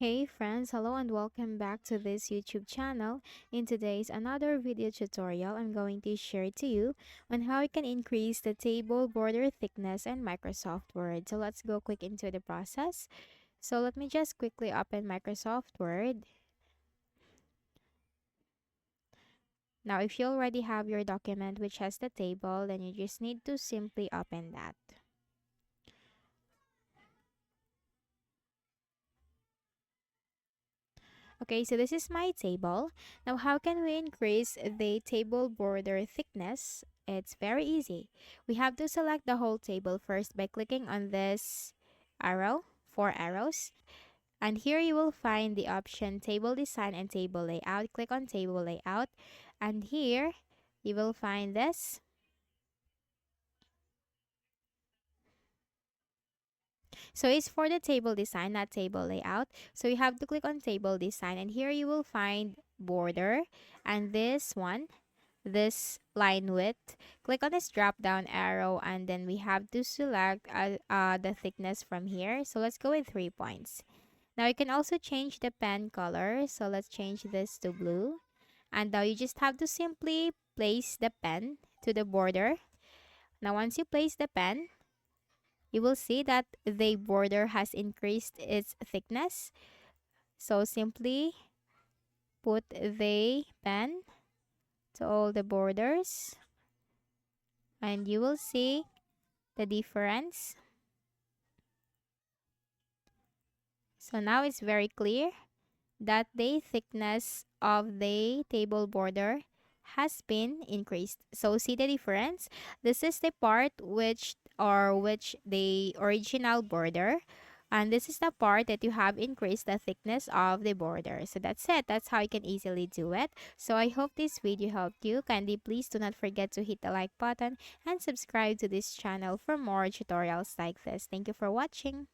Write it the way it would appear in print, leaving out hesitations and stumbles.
Hey friends, hello and welcome back to this YouTube channel. In today's another video tutorial, I'm going to share to you on how you can increase the table border thickness in Microsoft Word. So let's go quick into the process. So let me just quickly open Microsoft Word. Now if you already have your document which has the table, then you just need to simply open that. Okay, so this is my table. Now, how can we increase the table border thickness? It's very easy. We have to select the whole table first by clicking on this arrow, four arrows. And here you will find the option table design and table layout. Click on table layout. And here you will find this. So it's for the table design, not table layout. So you have to click on table design. And here you will find border. And this one, this line width, click on this drop down arrow, and then we have to select the thickness from here. So let's go with 3 points. Now you can also change the pen color, so let's change this to blue. And now you just have to simply place the pen to the border. Now once you place the pen, you will see that the border has increased its thickness. So simply put the pen to all the borders and you will see the difference. So now it's very clear that the thickness of the table border has been increased. So see the difference? This is the part which the original border, and this is the part that you have increased the thickness of the border. So that's it. That's how you can easily do it. So I hope this video helped you. Kindly please do not forget to hit the like button and subscribe to this channel for more tutorials like this. Thank you for watching.